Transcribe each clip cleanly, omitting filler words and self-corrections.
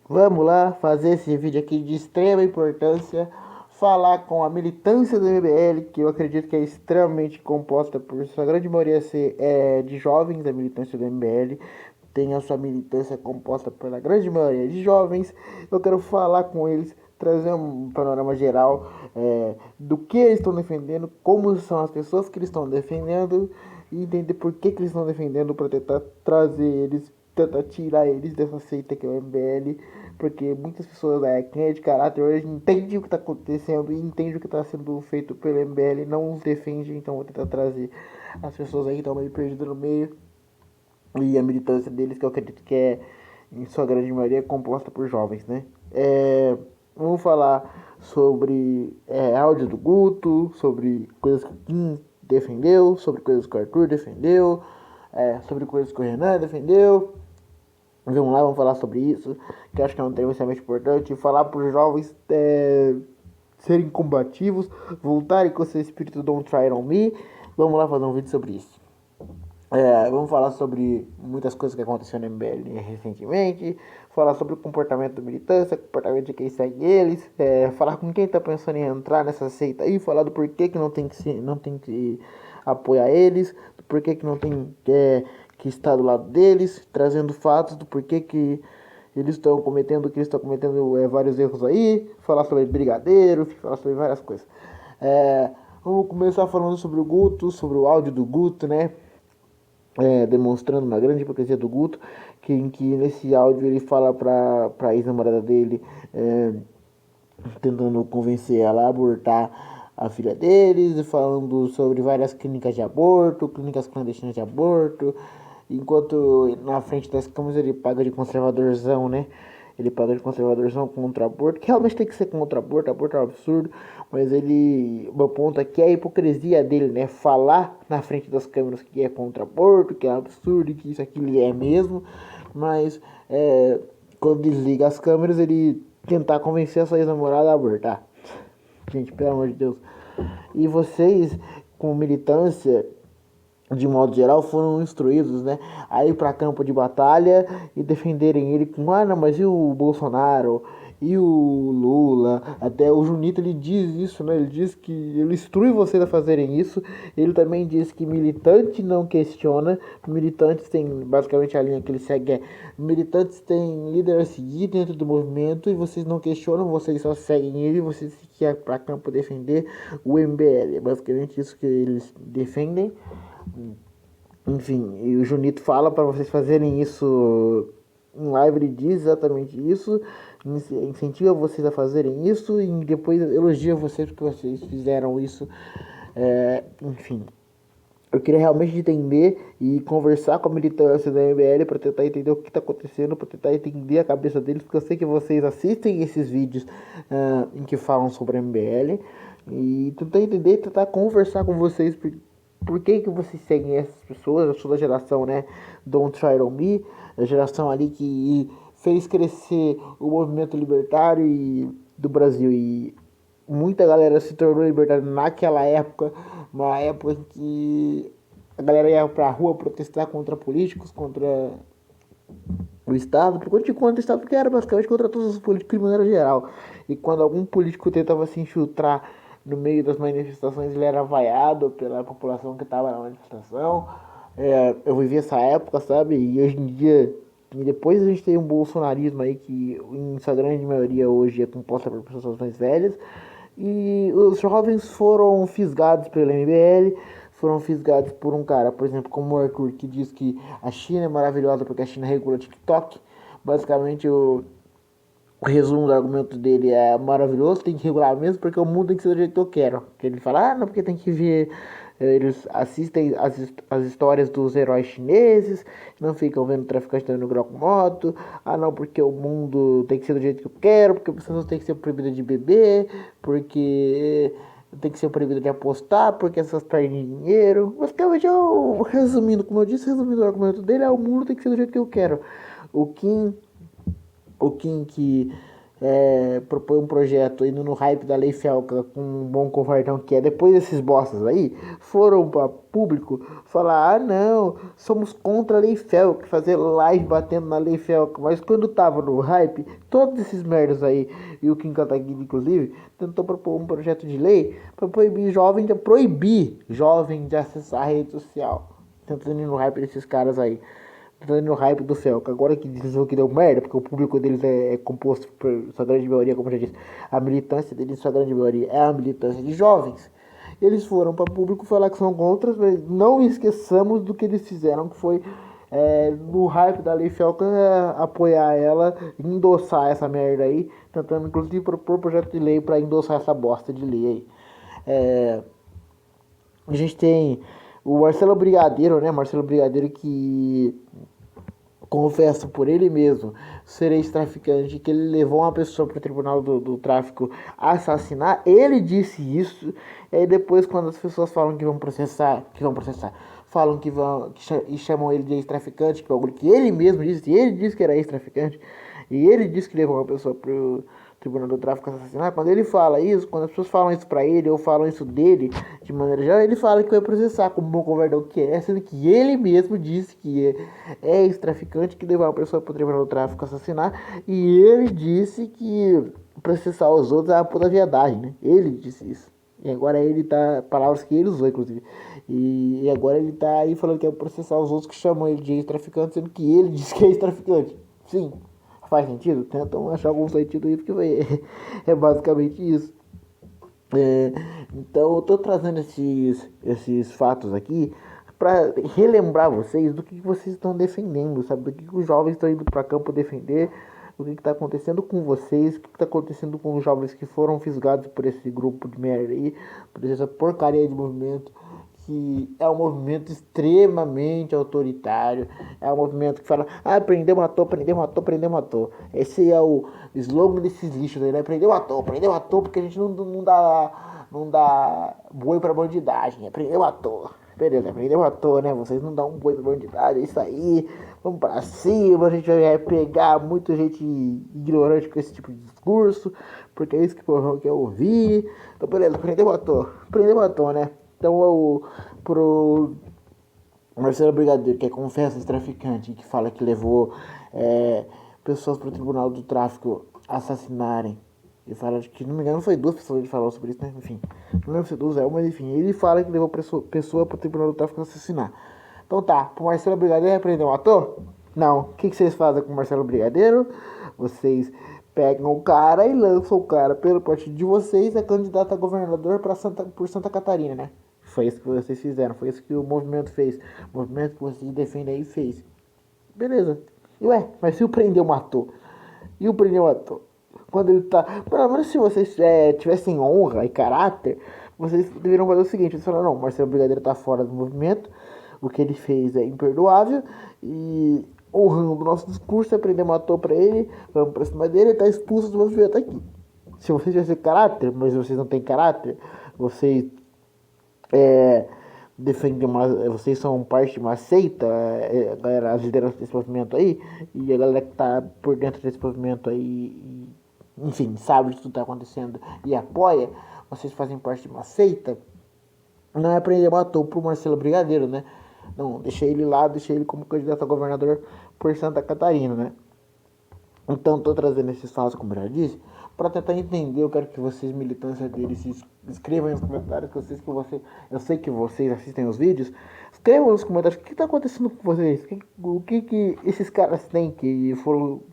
Vamos lá fazer esse vídeo aqui de extrema importância, falar com a militância do MBL, que eu acredito que é extremamente composta por sua grande maioria ser de jovens, da militância do MBL, tem a sua militância composta pela grande maioria de jovens. Eu quero falar com eles, trazer um panorama geral do que eles estão defendendo, como são as pessoas que eles estão defendendo, e entender por que eles estão defendendo, para tentar trazer eles, tentar tirar eles dessa seita que é o MBL, porque muitas pessoas, quem é de caráter hoje, entende o que está acontecendo e entende o que está sendo feito pelo MBL e não os defende. Então vou tentar trazer as pessoas aí que estão meio perdidas no meio e a militância deles, que eu acredito que é, em sua grande maioria, composta por jovens, né? Vamos falar sobre áudio do Guto, sobre coisas que o Kim defendeu, sobre coisas que o Arthur defendeu, sobre coisas que o Renan defendeu. Vamos lá, vamos falar sobre isso, que eu acho que é um tema extremamente importante. Falar para os jovens serem combativos, voltarem com seu espírito Don't Try It On Me. Vamos lá fazer um vídeo sobre isso. Vamos falar sobre muitas coisas que aconteceram no MBL recentemente, falar sobre o comportamento da militância, comportamento de quem segue eles, falar com quem está pensando em entrar nessa seita aí, falar do porquê que não tem que apoiar eles, do porquê que não tem que estar do lado deles, trazendo fatos do porquê que eles estão cometendo, que eles estão cometendo vários erros aí, falar sobre brigadeiro, falar sobre várias coisas. Vamos começar falando sobre o Guto, sobre o áudio do Guto, né? Demonstrando uma grande hipocrisia do Guto, em que nesse áudio ele fala pra ex-namorada dele, tentando convencer ela a abortar a filha deles, falando sobre várias clínicas de aborto, clínicas clandestinas de aborto, enquanto na frente das câmeras ele paga de conservadorzão, né? Ele paga de conservadorzão contra o aborto, que realmente tem que ser contra o aborto é um absurdo, mas o meu ponto aqui é a hipocrisia dele, né? Falar na frente das câmeras que é contra o aborto, que é um absurdo, que isso aqui ele é mesmo, mas quando desliga as câmeras ele tentar convencer a sua ex-namorada a abortar. Gente, pelo amor de Deus. E vocês, com militância, de modo geral, foram instruídos, né, a ir para campo de batalha e defenderem ele com, não, mas e o Bolsonaro, e o Lula, até o Junito ele diz isso, né, ele diz que ele instrui vocês a fazerem isso, ele também diz que militante não questiona, militantes têm, basicamente a linha que ele segue militantes têm líder a seguir dentro do movimento e vocês não questionam, vocês só seguem ele, vocês querem para campo defender o MBL, é basicamente isso que eles defendem. Enfim, e o Junito fala para vocês fazerem isso em live, ele diz exatamente isso, incentiva vocês a fazerem isso e depois elogia vocês porque vocês fizeram isso. Enfim, eu queria realmente entender e conversar com a militância da MBL para tentar entender o que está acontecendo, para tentar entender a cabeça deles, porque eu sei que vocês assistem esses vídeos em que falam sobre a MBL e tentar entender e tentar conversar com vocês por que vocês seguem essas pessoas. Eu sou da geração, né, Don't Try It On Me, a geração ali que fez crescer o movimento libertário do Brasil e muita galera se tornou libertária naquela época, uma época em que a galera ia pra rua protestar contra políticos, contra o Estado, contra o Estado, porque era basicamente contra todos os políticos de maneira geral. E quando algum político tentava se infiltrar no meio das manifestações, ele era vaiado pela população que estava na manifestação. Eu vivi essa época, sabe? E hoje em dia, e depois a gente tem um bolsonarismo aí que, em sua grande maioria, hoje é composta por pessoas mais velhas. E os jovens foram fisgados pelo MBL, foram fisgados por um cara, por exemplo, como o Arthur, que diz que a China é maravilhosa porque a China regula TikTok. Basicamente, o resumo do argumento dele é maravilhoso, tem que regular mesmo, porque o mundo tem que ser do jeito que eu quero. Que ele fala, não, porque tem que ver. Eles assistem as histórias dos heróis chineses, não ficam vendo traficante dando grau com moto. Não, porque o mundo tem que ser do jeito que eu quero, porque as pessoas têm que ser proibidas de beber, porque tem que ser proibido de apostar, porque essas perdem dinheiro. Basicamente, resumindo, como eu disse, resumindo o argumento dele, o mundo tem que ser do jeito que eu quero. O Kim que propõe um projeto indo no hype da Lei Felca com um bom covardão que é, depois desses bostas aí, foram para público falar, ah não, somos contra a Lei Felca, fazer live batendo na Lei Felca, mas quando tava no hype, todos esses merdas aí, e o Kim Kataguiri inclusive, tentou propor um projeto de lei para proibir jovem de acessar a rede social, tentando ir no hype desses caras aí, no hype do Felca. Agora que dizem que deu merda, porque o público deles é composto por sua grande maioria, como já disse, a militância deles, sua grande maioria, é a militância de jovens. Eles foram para o público falar que são contra, mas não esqueçamos do que eles fizeram, que foi no hype da Lei Felca apoiar ela, endossar essa merda aí, tentando inclusive propor projeto de lei para endossar essa bosta de lei aí. A gente tem o Marcelo Brigadeiro, né? Marcelo Brigadeiro que confessa por ele mesmo ser ex-traficante, que ele levou uma pessoa para o tribunal do tráfico a assassinar. Ele disse isso. E aí depois, quando as pessoas falam que vão processar, falam que vão e chamam ele de ex-traficante, que é algo que ele mesmo disse. Ele disse que era ex-traficante e ele disse que levou uma pessoa para o tribunal do tráfico assassinar. Quando ele fala isso, quando as pessoas falam isso pra ele ou falam isso dele de maneira geral, ele fala que vai processar como bom covardão que é, sendo que ele mesmo disse que é ex-traficante, que levou uma pessoa pro tribunal do tráfico assassinar, e ele disse que processar os outros é uma puta viadagem, né? Ele disse isso. E agora ele tá, palavras que ele usou, inclusive. E agora ele tá aí falando que é processar os outros que chamam ele de ex-traficante, sendo que ele disse que é ex-traficante. Sim. Faz sentido? Tentam achar algum sentido aí, porque é basicamente isso. Então eu tô trazendo esses fatos aqui para relembrar vocês do que vocês estão defendendo, sabe? Do que os jovens estão indo para campo defender, o que está acontecendo com vocês, o que está acontecendo com os jovens que foram fisgados por esse grupo de merda aí, por essa porcaria de movimento, que é um movimento extremamente autoritário, é um movimento que fala, ah, prendeu, matou, prendeu, matou, prendeu, matou. Esse é o slogan desses lixos aí, né? Prendeu, matou, porque a gente não dá boi pra bandidagem, é prendeu, matou. Beleza, prendeu, matou, né? Vocês não dão um boi pra bandidagem, é isso aí, vamos pra cima, a gente vai pegar muita gente ignorante com esse tipo de discurso, porque é isso que o povo quer ouvir. Então, beleza, prendeu, matou, né? Então, pro Marcelo Brigadeiro, que é confessa esse traficante, que fala que levou pessoas pro tribunal do tráfico assassinarem. Ele fala que, não me engano, foi duas pessoas que falaram sobre isso, né? Enfim, não lembro se é duas, mas enfim, ele fala que levou pessoa pro tribunal do tráfico assassinar. Então tá, pro Marcelo Brigadeiro prendeu um ator? Não. O que vocês fazem com o Marcelo Brigadeiro? Vocês pegam o cara e lançam o cara pelo partido de vocês, é candidato a governador por Santa Catarina, né? Foi isso que vocês fizeram, foi isso que o movimento fez. O movimento que vocês defendem aí fez. Beleza. E ué, mas se o prendeu matou? E o prendeu matou? Quando ele tá. Pelo menos se vocês tivessem honra e caráter, vocês deveriam fazer o seguinte: vocês falaram, não, Marcelo Brigadeiro tá fora do movimento, o que ele fez é imperdoável, e honrando o nosso discurso, aprender matou pra ele, vamos pra cima dele, ele tá expulso do movimento aqui. Se vocês tivessem caráter, mas vocês não têm caráter, vocês defendem vocês são parte de uma seita, galera, as lideranças desse movimento aí, e a galera que tá por dentro desse movimento aí, enfim, sabe de tudo que tá acontecendo e apoia, vocês fazem parte de uma seita, não é prender matou pro Marcelo Brigadeiro, né? Não, deixei ele lá, deixei ele como candidato a governador por Santa Catarina, né? Então, estou trazendo esses fatos, como eu já disse, para tentar entender. Eu quero que vocês, militância deles, se inscrevam nos comentários, eu sei que vocês assistem os vídeos. Escrevam nos comentários o que está acontecendo com vocês, o que esses caras têm que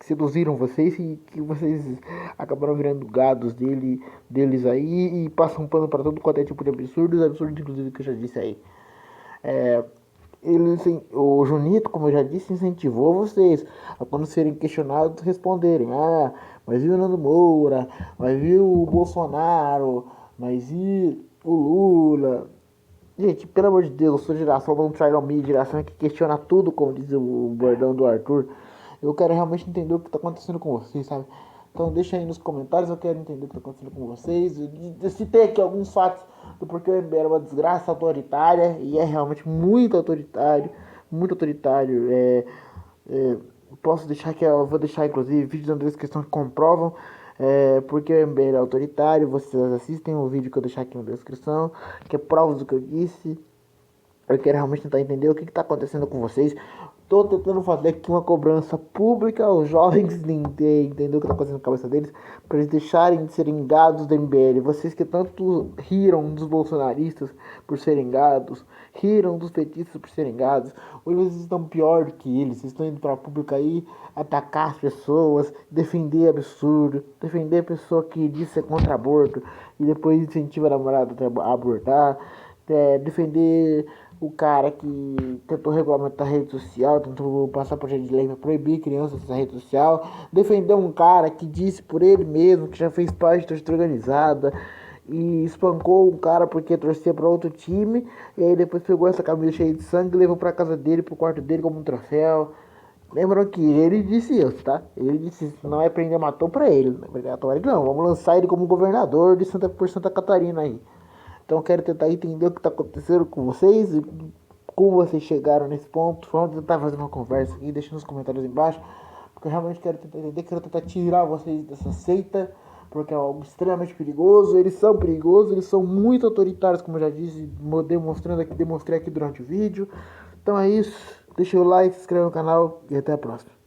seduziram vocês e que vocês acabaram virando gados deles aí e passam pano para todo quanto é tipo de absurdos inclusive que eu já disse aí. O Junito, como eu já disse, incentivou vocês a, quando serem questionados, responderem: ah, mas e o Nando Moura, mas e o Bolsonaro, mas e o Lula? Gente, pelo amor de Deus, eu sou geração do Trial Me, geração que questiona tudo, como diz o bordão do Arthur. Eu quero realmente entender o que está acontecendo com vocês, sabe? Então deixa aí nos comentários, eu quero entender o que está acontecendo com vocês. Eu citei aqui alguns fatos do porquê o MBL é uma desgraça autoritária, e é realmente muito autoritário, muito autoritário. Posso deixar aqui, eu vou deixar inclusive vídeos da descrição que comprovam. porque o MBL é autoritário. Vocês assistem o vídeo que eu deixar aqui na descrição, que é provas do que eu disse. Eu quero realmente tentar entender o que está acontecendo com vocês. Tô tentando fazer aqui uma cobrança pública aos jovens, entender o que está acontecendo na cabeça deles, para eles deixarem de serem gados do MBL. Vocês que tanto riram dos bolsonaristas por serem gados, riram dos petistas por serem gados, hoje vocês estão pior do que eles. Vocês estão indo para a pública aí atacar as pessoas, defender absurdo, defender a pessoa que diz ser contra aborto e depois incentiva a namorada a abortar, defender o cara que tentou regulamentar a rede social, tentou passar projeto de lei para proibir crianças na rede social, defendeu um cara que disse por ele mesmo que já fez parte de torcida organizada e espancou um cara porque torcia para outro time, e aí depois pegou essa camisa cheia de sangue e levou para casa dele, pro quarto dele como um troféu. Lembram que ele disse isso, tá? Ele disse, não é prender, matou pra ele. Não, vamos lançar ele como governador de Santa Catarina aí. Então eu quero tentar entender o que está acontecendo com vocês e como vocês chegaram nesse ponto. Vamos tentar fazer uma conversa aqui, deixa nos comentários embaixo, porque eu realmente quero tentar entender, quero tentar tirar vocês dessa seita, porque é algo extremamente perigoso. Eles são perigosos, eles são muito autoritários, como eu já disse, demonstrei aqui durante o vídeo. Então é isso, deixa o like, se inscreve no canal e até a próxima.